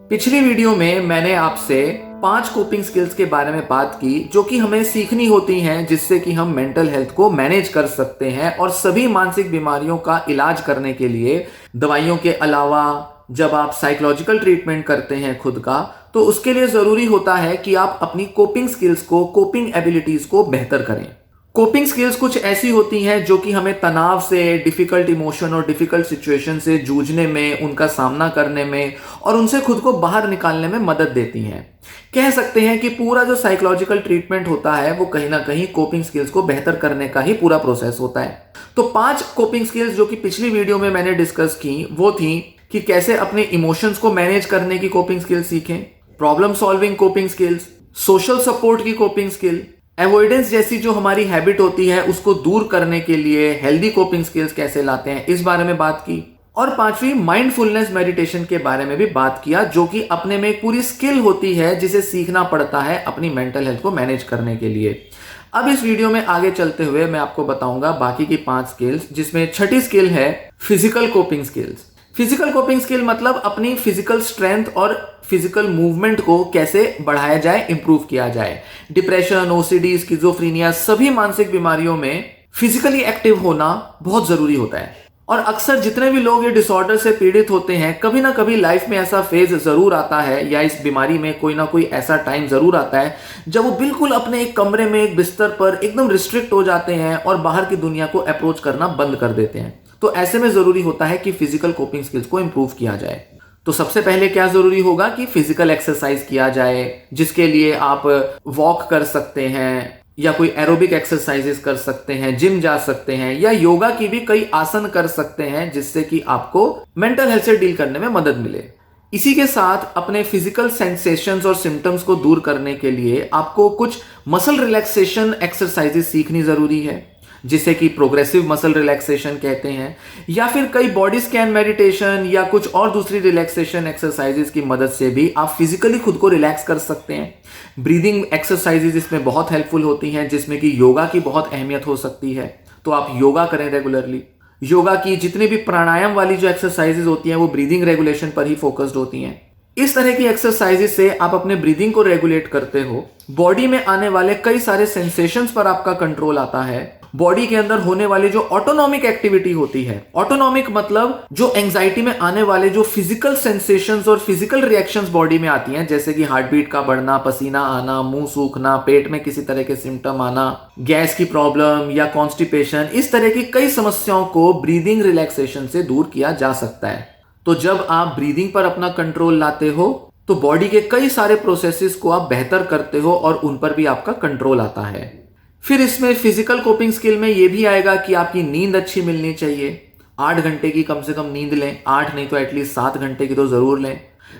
पिछली वीडियो में मैंने आपसे 5 कोपिंग स्किल्स के बारे में बात की जो कि हमें सीखनी होती हैं, जिससे कि हम मेंटल हेल्थ को मैनेज कर सकते हैं और सभी मानसिक बीमारियों का इलाज करने के लिए दवाइयों के अलावा जब आप साइकोलॉजिकल ट्रीटमेंट करते हैं खुद का, तो उसके लिए जरूरी होता है कि आप अपनी कोपिंग स्किल्स को, कोपिंग एबिलिटीज को बेहतर करें। कोपिंग स्किल्स कुछ ऐसी होती हैं जो कि हमें तनाव से, डिफिकल्ट इमोशन और डिफिकल्ट सिचुएशन से जूझने में, उनका सामना करने में और उनसे खुद को बाहर निकालने में मदद देती हैं। कह सकते हैं कि पूरा जो साइकोलॉजिकल ट्रीटमेंट होता है वो कहीं ना कहीं कोपिंग स्किल्स को बेहतर करने का ही पूरा प्रोसेस होता है। तो 5 कोपिंग स्किल्स जो कि पिछली वीडियो में मैंने डिस्कस की वो थी कि कैसे अपने इमोशंस को मैनेज करने की कोपिंग स्किल्स सीखें, problem solving coping skills, social support की कोपिंग स्किल, अवॉइडेंस जैसी जो हमारी हैबिट होती है उसको दूर करने के लिए हेल्दी कोपिंग स्किल्स कैसे लाते हैं, इस बारे में बात की। और 5वीं माइंडफुलनेस मेडिटेशन के बारे में भी बात किया, जो कि अपने में एक पूरी स्किल होती है जिसे सीखना पड़ता है अपनी मेंटल हेल्थ को मैनेज करने के लिए। अब इस वीडियो में आगे चलते हुए मैं आपको बताऊंगा बाकी की 5 स्किल्स, जिसमें छठी स्किल है physical coping skills. Physical coping skill मतलब अपनी फिजिकल स्ट्रेंथ और फिजिकल मूवमेंट को कैसे बढ़ाया जाए, इंप्रूव किया जाए। डिप्रेशन, ओसीडी, स्किज़ोफ्रेनिया, सभी मानसिक बीमारियों में फिजिकली एक्टिव होना बहुत जरूरी होता है। और अक्सर जितने भी लोग ये डिसऑर्डर से पीड़ित होते हैं, कभी ना कभी लाइफ में ऐसा फेज जरूर आता है या इस बीमारी में कोई ना कोई ऐसा टाइम जरूर आता है जब वो बिल्कुल अपने एक कमरे में, एक बिस्तर पर एकदम रिस्ट्रिक्ट हो जाते हैं और बाहर की दुनिया को अप्रोच करना बंद कर देते हैं। तो ऐसे में जरूरी होता है कि फिजिकल कोपिंग स्किल्स को इंप्रूव किया जाए। तो सबसे पहले क्या जरूरी होगा कि फिजिकल एक्सरसाइज किया जाए, जिसके लिए आप वॉक कर सकते हैं या कोई एरोबिक एक्सरसाइजेस कर सकते हैं, जिम जा सकते हैं या योगा की भी कई आसन कर सकते हैं, जिससे कि आपको मेंटल हेल्थ से डील करने में मदद मिले। इसी के साथ अपने फिजिकल सेंसेशंस और सिम्टम्स को दूर करने के लिए आपको कुछ मसल रिलैक्सेशन एक्सरसाइजेस सीखनी जरूरी है, जिसे कि प्रोग्रेसिव मसल रिलैक्सेशन कहते हैं, या फिर कई बॉडी स्कैन मेडिटेशन या कुछ और दूसरी रिलैक्सेशन एक्सरसाइजेस की मदद से भी आप फिजिकली खुद को रिलैक्स कर सकते हैं। ब्रीदिंग एक्सरसाइजेस इसमें बहुत हेल्पफुल होती हैं, जिसमें कि योगा की बहुत अहमियत हो सकती है। तो आप योगा करें रेगुलरली। योगा की जितनी भी प्राणायाम वाली जो एक्सरसाइजेस होती हैं वो ब्रीदिंग रेगुलेशन पर ही फोकस्ड होती हैं। इस तरह की एक्सरसाइजेस से आप अपने ब्रीदिंग को रेगुलेट करते हो, बॉडी में आने वाले कई सारे सेंसेशंस पर आपका कंट्रोल आता है, बॉडी के अंदर होने वाली जो ऑटोनॉमिक एक्टिविटी होती है, ऑटोनॉमिक मतलब जो एंजाइटी में आने वाले जो फिजिकल सेंसेशंस और फिजिकल रिएक्शंस बॉडी में आती हैं, जैसे कि हार्ट बीट का बढ़ना, पसीना आना, मुंह सूखना, पेट में किसी तरह के सिम्टम आना, गैस की प्रॉब्लम या कॉन्स्टिपेशन, इस तरह की कई समस्याओं को ब्रीदिंग रिलैक्सेशन से दूर किया जा सकता है। तो जब आप ब्रीदिंग पर अपना कंट्रोल लाते हो तो बॉडी के कई सारे प्रोसेसेस को आप बेहतर करते हो और उन पर भी आपका कंट्रोल आता है। फिर इसमें फिजिकल कोपिंग स्किल में यह भी आएगा कि आपकी नींद अच्छी मिलनी चाहिए। 8 घंटे की कम से कम नींद लें, 8 नहीं तो एटलीस्ट 7 घंटे की तो जरूर लें।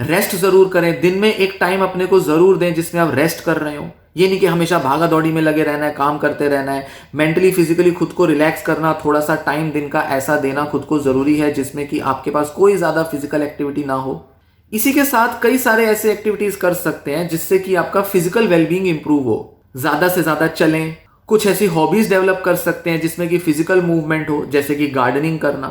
रेस्ट जरूर करें, दिन में एक टाइम अपने को जरूर दें जिसमें आप रेस्ट कर रहे हो। ये नहीं कि हमेशा भागा दौड़ी में लगे रहना है, काम करते रहना है। मेंटली फिजिकली खुद को रिलैक्स करना, थोड़ा सा टाइम दिन का ऐसा देना खुद को जरूरी है जिसमें कि आपके पास कोई ज्यादा फिजिकल एक्टिविटी ना हो। इसी के साथ कई सारे ऐसे एक्टिविटीज कर सकते हैं जिससे कि आपका फिजिकल वेलबींग इंप्रूव हो। ज्यादा से ज्यादा चलें, कुछ ऐसी हॉबीज डेवलप कर सकते हैं जिसमें कि फिजिकल मूवमेंट हो, जैसे कि गार्डनिंग करना।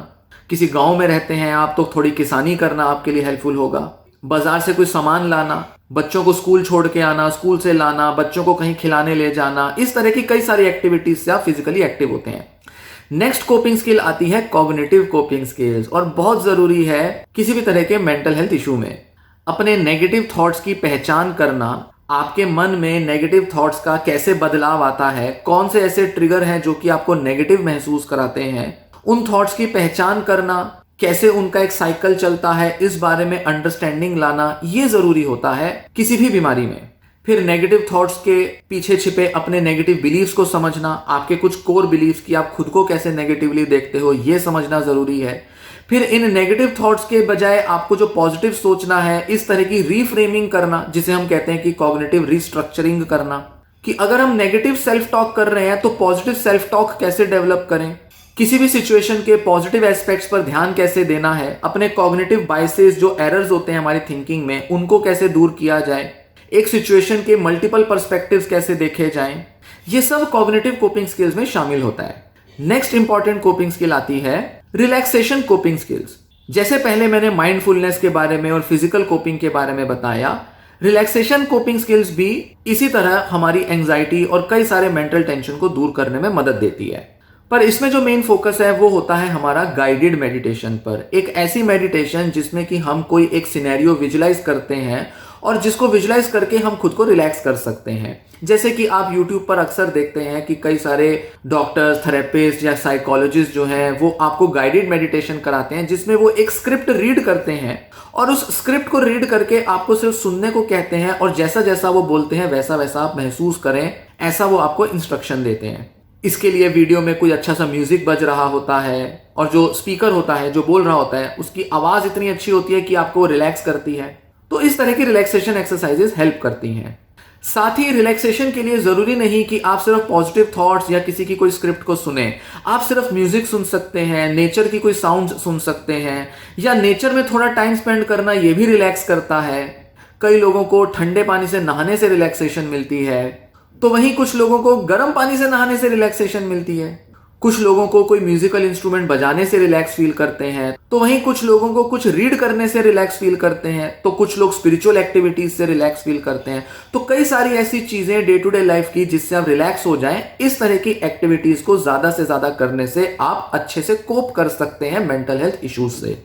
किसी गांव में रहते हैं आप तो थोड़ी किसानी करना आपके लिए हेल्पफुल होगा। बाजार से कोई सामान लाना, बच्चों को स्कूल छोड़ के आना, स्कूल से लाना, बच्चों को कहीं खिलाने ले जाना, इस तरह की कई सारी एक्टिविटीज से आप फिजिकली एक्टिव होते हैं। नेक्स्ट कोपिंग स्किल आती है कॉग्निटिव कोपिंग स्किल्स, और बहुत जरूरी है किसी भी तरह के मेंटल हेल्थ इशू में। अपने नेगेटिव थॉट्स की पहचान करना, आपके मन में नेगेटिव थॉट्स का कैसे बदलाव आता है, कौन से ऐसे ट्रिगर हैं जो कि आपको नेगेटिव महसूस कराते हैं, उन थॉट्स की पहचान करना, कैसे उनका एक साइकिल चलता है, इस बारे में अंडरस्टैंडिंग लाना, ये जरूरी होता है किसी भी बीमारी में। फिर नेगेटिव थॉट्स के पीछे छिपे अपने नेगेटिव बिलीव्स को समझना, आपके कुछ कोर बिलीव्स कि आप खुद को कैसे नेगेटिवली देखते हो, ये समझना जरूरी है। फिर इन नेगेटिव थॉट्स के बजाय आपको जो पॉजिटिव सोचना है, इस तरह की रीफ्रेमिंग करना, जिसे हम कहते हैं कि कॉग्निटिव रीस्ट्रक्चरिंग करना, कि अगर हम नेगेटिव सेल्फ टॉक कर रहे हैं तो पॉजिटिव सेल्फ टॉक कैसे डेवलप करें, किसी भी सिचुएशन के पॉजिटिव एस्पेक्ट्स पर ध्यान कैसे देना है, अपने कॉग्निटिव बायसेस जो एरर्स होते हैं हमारी थिंकिंग में, उनको कैसे दूर किया जाए, एक सिचुएशन के मल्टीपल पर्सपेक्टिव्स कैसे देखे जाएं, ये सब कॉग्निटिव कोपिंग स्किल्स में शामिल होता है। नेक्स्ट इंपॉर्टेंट कोपिंग स्किल आती है रिलैक्सेशन कोपिंग स्किल्स। जैसे पहले मैंने माइंडफुलनेस के बारे में और फिजिकल कोपिंग के बारे में बताया, रिलैक्सेशन कोपिंग स्किल्स भी इसी तरह हमारी एंजाइटी और कई सारे मेंटल टेंशन को दूर करने में मदद देती है। पर इसमें जो मेन फोकस है वो होता है हमारा गाइडेड मेडिटेशन पर। एक ऐसी मेडिटेशन जिसमें कि हम कोई एक सिनेरियो विजुलाइज करते हैं और जिसको विजुलाइज करके हम खुद को रिलैक्स कर सकते हैं। जैसे कि आप YouTube पर अक्सर देखते हैं कि कई सारे डॉक्टर्स, थेरेपिस्ट या साइकोलॉजिस्ट जो हैं वो आपको गाइडेड मेडिटेशन कराते हैं, जिसमें वो एक स्क्रिप्ट रीड करते हैं और उस स्क्रिप्ट को रीड करके आपको सिर्फ सुनने को कहते हैं और जैसा जैसा वो बोलते हैं वैसा वैसा आप महसूस करें, ऐसा वो आपको इंस्ट्रक्शन देते हैं। इसके लिए वीडियो में कोई अच्छा सा म्यूजिक बज रहा होता है और जो स्पीकर होता है, जो बोल रहा होता है, उसकी आवाज इतनी अच्छी होती है कि आपको रिलैक्स करती है। तो इस तरह की रिलैक्सेशन एक्सरसाइजेस हेल्प करती हैं। साथ ही रिलैक्सेशन के लिए जरूरी नहीं कि आप सिर्फ पॉजिटिव थॉट्स या किसी की कोई स्क्रिप्ट को सुने। आप सिर्फ म्यूजिक सुन सकते हैं, नेचर की कोई साउंड सुन सकते हैं, या नेचर में थोड़ा टाइम स्पेंड करना ये भी रिलैक्स करता है। कई लोगों को ठंडे पानी से नहाने से रिलैक्सेशन मिलती है, तो वहीं कुछ लोगों को गर्म पानी से नहाने से रिलैक्सेशन मिलती है। कुछ लोगों को कोई म्यूजिकल इंस्ट्रूमेंट बजाने से रिलैक्स फील करते हैं, तो वहीं कुछ लोगों को कुछ रीड करने से रिलैक्स फील करते हैं, तो कुछ लोग स्पिरिचुअल एक्टिविटीज से रिलैक्स फील करते हैं। तो कई सारी ऐसी चीजें डे टू डे लाइफ की जिससे आप रिलैक्स हो जाएं, इस तरह की एक्टिविटीज को ज्यादा से ज्यादा करने से आप अच्छे से कोप कर सकते हैं मेंटल हेल्थ इश्यूज से।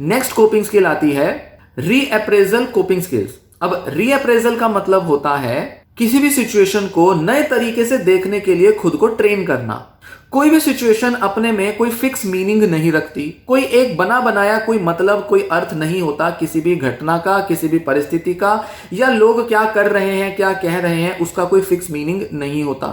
नेक्स्ट कोपिंग स्किल आती है रीअप्रेजल कोपिंग स्किल्स। अब रीअप्रेजल का मतलब होता है किसी भी सिचुएशन को नए तरीके से देखने के लिए खुद को ट्रेन करना। कोई भी सिचुएशन अपने में कोई फिक्स मीनिंग नहीं रखती, कोई एक बना बनाया कोई मतलब, कोई अर्थ नहीं होता किसी भी घटना का, किसी भी परिस्थिति का, या लोग क्या कर रहे हैं, क्या कह रहे हैं, उसका कोई फिक्स मीनिंग नहीं होता।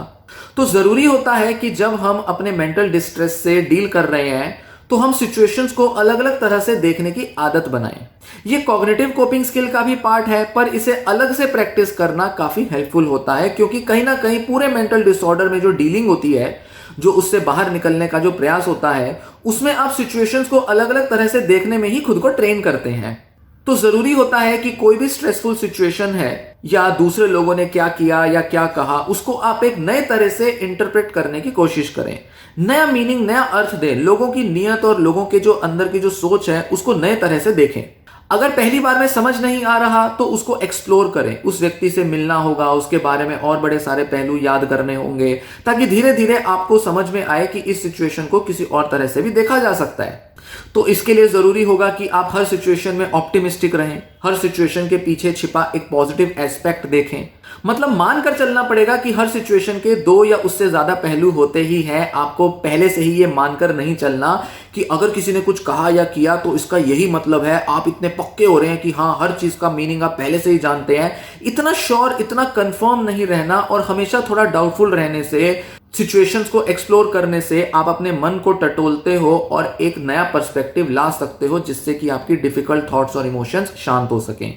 तो जरूरी होता है कि जब हम अपने मेंटल डिस्ट्रेस से डील कर रहे हैं तो हम सिचुएशंस को अलग अलग तरह से देखने की आदत बनाएं। ये कॉग्निटिव कोपिंग स्किल का भी पार्ट है, पर इसे अलग से प्रैक्टिस करना काफी हेल्पफुल होता है, क्योंकि कहीं ना कहीं पूरे मेंटल डिसऑर्डर में जो डीलिंग होती है, जो उससे बाहर निकलने का जो प्रयास होता है, उसमें आप सिचुएशंस को अलग अलग तरह से देखने में ही खुद को ट्रेन करते हैं। तो जरूरी होता है कि कोई भी स्ट्रेसफुल सिचुएशन है या दूसरे लोगों ने क्या किया या क्या कहा, उसको आप एक नए तरह से इंटरप्रेट करने की कोशिश करें, नया मीनिंग, नया अर्थ दें, लोगों की नीयत और लोगों के जो अंदर की जो सोच है उसको नए तरह से देखें। अगर पहली बार में समझ नहीं आ रहा तो उसको एक्सप्लोर करें, उस व्यक्ति से मिलना होगा, उसके बारे में और बड़े सारे पहलू याद करने होंगे, ताकि धीरे धीरे आपको समझ में आए कि इस सिचुएशन को किसी और तरह से भी देखा जा सकता है। तो इसके लिए जरूरी होगा कि आप हर सिचुएशन में ऑप्टिमिस्टिक रहें, हर सिचुएशन के पीछे छिपा एक पॉजिटिव एस्पेक्ट देखें। मतलब मानकर चलना पड़ेगा कि हर सिचुएशन के दो या उससे ज्यादा पहलू होते ही हैं। आपको पहले से ही ये मानकर नहीं चलना कि अगर किसी ने कुछ कहा या किया तो इसका यही मतलब है। आप इतने पक्के हो रहे हैं कि हाँ, हर चीज का मीनिंग आप पहले से ही जानते हैं। इतना श्योर, इतना कंफर्म नहीं रहना और हमेशा थोड़ा डाउटफुल रहने से, सिचुएशंस को एक्सप्लोर करने से आप अपने मन को टटोलते हो और एक नया पर्सपेक्टिव ला सकते हो, जिससे कि आपकी डिफिकल्ट थॉट्स और इमोशंस शांत हो सकें।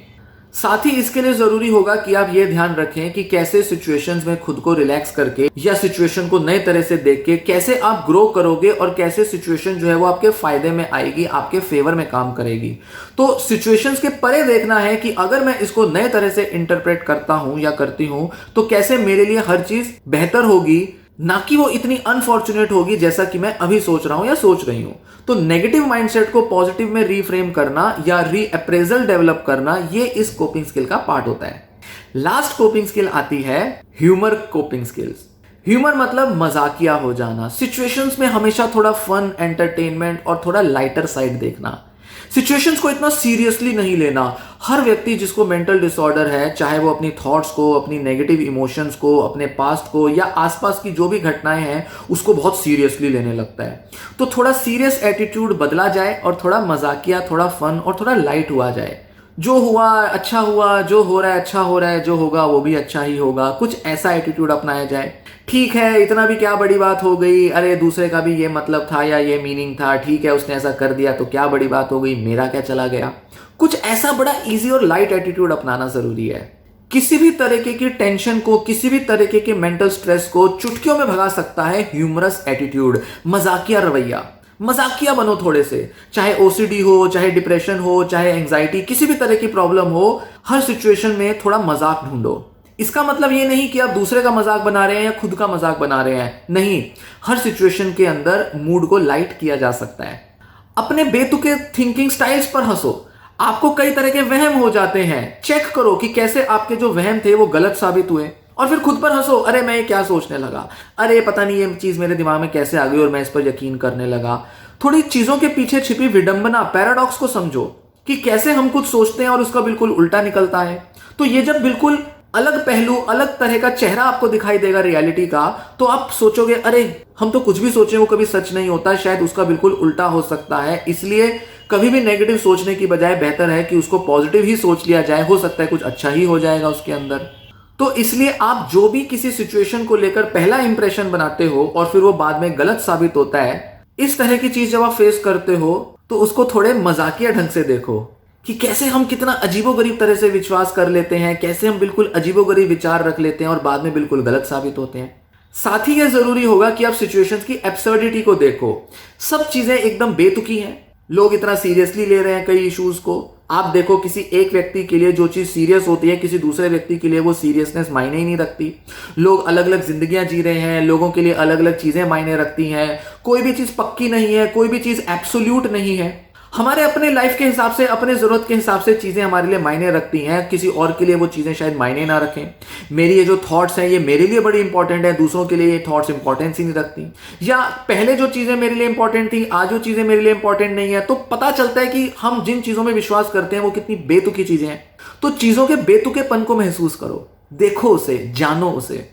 साथ ही इसके लिए जरूरी होगा कि आप ये ध्यान रखें कि कैसे सिचुएशंस में खुद को रिलैक्स करके या सिचुएशन को नए तरह से देख के कैसे आप ग्रो करोगे और कैसे सिचुएशन जो है वो आपके फायदे में आएगी, आपके फेवर में काम करेगी। तो सिचुएशंस के परे देखना है कि अगर मैं इसको नए तरह से इंटरप्रेट करता हूं या करती हूं तो कैसे मेरे लिए हर चीज बेहतर होगी, ना कि वो इतनी अनफॉर्चुनेट होगी जैसा कि मैं अभी सोच रहा हूं या सोच रही हूं। तो नेगेटिव माइंडसेट को पॉजिटिव में रीफ्रेम करना या रीअप्रेजल डेवलप करना, ये इस कोपिंग स्किल का पार्ट होता है। लास्ट कोपिंग स्किल आती है ह्यूमर कोपिंग स्किल्स। ह्यूमर मतलब मजाकिया हो जाना, सिचुएशंस में हमेशा थोड़ा फन, एंटरटेनमेंट और थोड़ा लाइटर साइड देखना, सिचुएशंस को इतना सीरियसली नहीं लेना। हर व्यक्ति जिसको मेंटल डिसऑर्डर है, चाहे वो अपनी थॉट्स को, अपनी नेगेटिव इमोशंस को, अपने पास्ट को या आसपास की जो भी घटनाएं हैं उसको बहुत सीरियसली लेने लगता है। तो थोड़ा सीरियस एटीट्यूड बदला जाए और थोड़ा मजाकिया, थोड़ा फन और थोड़ा लाइट हुआ जाए। जो हुआ अच्छा हुआ, जो हो रहा है अच्छा हो रहा है, जो होगा वो भी अच्छा ही होगा, कुछ ऐसा एटीट्यूड अपनाया जाए। ठीक है, इतना भी क्या बड़ी बात हो गई, अरे दूसरे का भी ये मतलब था या ये मीनिंग था, ठीक है उसने ऐसा कर दिया तो क्या बड़ी बात हो गई, मेरा क्या चला गया। कुछ ऐसा बड़ा इजी और लाइट एटीट्यूड अपनाना जरूरी है। किसी भी तरीके की टेंशन को, किसी भी तरीके के मेंटल स्ट्रेस को चुटकियों में भगा सकता है ह्यूमरस एटीट्यूड, मजाकिया रवैया। मजाकिया बनो थोड़े से, चाहे ओसीडी हो, चाहे डिप्रेशन हो, चाहे एंजाइटी, किसी भी तरह की प्रॉब्लम हो, हर सिचुएशन में थोड़ा मजाक ढूंढो। इसका मतलब ये नहीं कि आप दूसरे का मजाक बना रहे हैं या खुद का मजाक बना रहे हैं, नहीं, हर सिचुएशन के अंदर मूड को लाइट किया जा सकता है। अपने बेतुके थिंकिंग स्टाइल्स पर हंसो। आपको कई तरह के वहम हो जाते हैं, चेक करो कि कैसे आपके जो वहम थे वो गलत साबित हुए और फिर खुद पर हंसो। अरे मैं ये क्या सोचने लगा, अरे पता नहीं ये चीज मेरे दिमाग में कैसे आ गई और मैं इस पर यकीन करने लगा। थोड़ी चीजों के पीछे छिपी विडंबना, पैराडॉक्स को समझो कि कैसे हम कुछ सोचते हैं और उसका बिल्कुल उल्टा निकलता है। तो ये जब बिल्कुल अलग पहलू, अलग तरह का चेहरा आपको दिखाई देगा रियलिटी का, तो आप सोचोगे अरे हम तो कुछ भी सोचे वो कभी सच नहीं होता, शायद उसका बिल्कुल उल्टा हो सकता है। इसलिए कभी भी नेगेटिव सोचने की बजाय बेहतर है कि उसको पॉजिटिव ही सोच लिया जाए, हो सकता है कुछ अच्छा ही हो जाएगा उसके अंदर। तो इसलिए आप जो भी किसी सिचुएशन को लेकर पहला इंप्रेशन बनाते हो और फिर वो बाद में गलत साबित होता है, इस तरह की चीज जब आप फेस करते हो तो उसको थोड़े मजाकिया ढंग से देखो कि कैसे हम कितना अजीबोगरीब तरह से विश्वास कर लेते हैं, कैसे हम बिल्कुल अजीबोगरीब विचार रख लेते हैं और बाद में बिल्कुल गलत साबित होते हैं। साथ ही यह जरूरी होगा कि आप सिचुएशंस की एब्सर्डिटी को देखो। सब चीजें एकदम बेतुकी हैं, लोग इतना सीरियसली ले रहे हैं कई इश्यूज को। आप देखो किसी एक व्यक्ति के लिए जो चीज सीरियस होती है, किसी दूसरे व्यक्ति के लिए वो सीरियसनेस मायने ही नहीं रखती। लोग अलग अलग जिंदगियां जी रहे हैं, लोगों के लिए अलग अलग चीजें मायने रखती हैं। कोई भी चीज पक्की नहीं है, कोई भी चीज एब्सोल्यूट नहीं है। हमारे अपने लाइफ के हिसाब से, अपने जरूरत के हिसाब से चीजें हमारे लिए मायने रखती हैं, किसी और के लिए वो चीजें शायद मायने ना रखें। मेरी ये जो थॉट्स हैं ये मेरे लिए बड़ी इंपॉर्टेंट है, दूसरों के लिए ये थॉट्स इंपॉर्टेंस ही नहीं रखती। या पहले जो चीजें मेरे लिए इंपॉर्टेंट थी आज वो चीजें मेरे लिए इंपॉर्टेंट नहीं है। तो पता चलता है कि हम जिन चीजों में विश्वास करते हैं वो कितनी बेतुकी चीजें हैं। तो चीजों के बेतुकेपन को महसूस करो, देखो उसे, जानो उसे।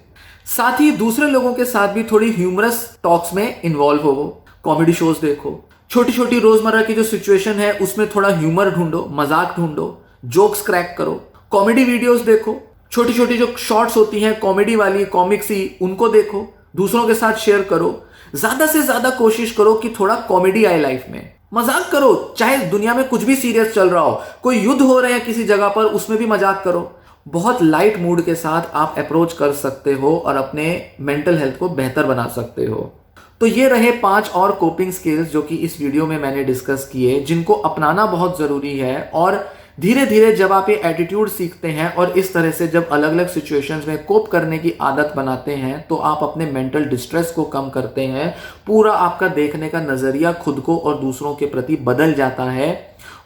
साथ ही दूसरे लोगों के साथ भी थोड़ी ह्यूमरस टॉक्स में इन्वॉल्व हो। कॉमेडी शोज देखो, छोटी छोटी रोजमर्रा की जो सिचुएशन है उसमें थोड़ा ह्यूमर ढूंढो, मजाक ढूंढो, जोक्स क्रैक करो। कॉमेडी वीडियोस देखो, छोटी छोटी जो शॉर्ट्स होती हैं कॉमेडी वाली, कॉमिक्स ही, उनको देखो, दूसरों के साथ शेयर करो। ज्यादा से ज्यादा कोशिश करो कि थोड़ा कॉमेडी आए लाइफ में, मजाक करो। चाहे दुनिया में कुछ भी सीरियस चल रहा हो, कोई युद्ध हो रहे हैं किसी जगह पर, उसमें भी मजाक करो। बहुत लाइट मूड के साथ आप अप्रोच कर सकते हो और अपने मेंटल हेल्थ को बेहतर बना सकते हो। तो ये रहे 5 और कोपिंग स्किल्स जो कि इस वीडियो में मैंने डिस्कस किए, जिनको अपनाना बहुत जरूरी है। और धीरे धीरे जब आप ये एटीट्यूड सीखते हैं और इस तरह से जब अलग अलग सिचुएशंस में कोप करने की आदत बनाते हैं, तो आप अपने मेंटल डिस्ट्रेस को कम करते हैं। पूरा आपका देखने का नजरिया खुद को और दूसरों के प्रति बदल जाता है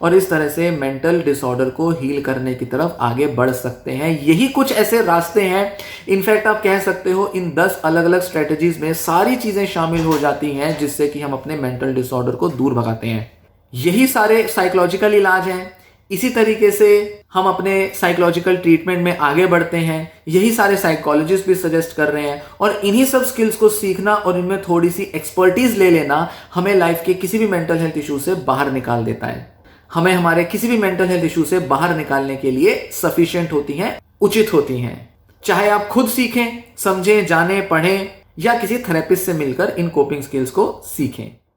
और इस तरह से मेंटल डिसऑर्डर को हील करने की तरफ आगे बढ़ सकते हैं। यही कुछ ऐसे रास्ते हैं, इनफैक्ट आप कह सकते हो इन 10 अलग अलग स्ट्रेटजीज में सारी चीजें शामिल हो जाती हैं जिससे कि हम अपने मेंटल डिसऑर्डर को दूर भगाते हैं। यही सारे साइकोलॉजिकल इलाज हैं, इसी तरीके से हम अपने साइकोलॉजिकल ट्रीटमेंट में आगे बढ़ते हैं। यही सारे साइकोलॉजिस्ट भी सजेस्ट कर रहे हैं और इन्हीं सब स्किल्स को सीखना और इनमें थोड़ी सी एक्सपर्टीज ले लेना हमें लाइफ के किसी भी मेंटल हेल्थ इशू से बाहर निकाल देता है। हमें हमारे किसी भी मेंटल हेल्थ इशू से बाहर निकालने के लिए सफिशिएंट होती हैं, उचित होती हैं। चाहे आप खुद सीखें, समझें, जानें, पढ़ें या किसी थेरेपिस्ट से मिलकर इन कोपिंग स्किल्स को सीखें।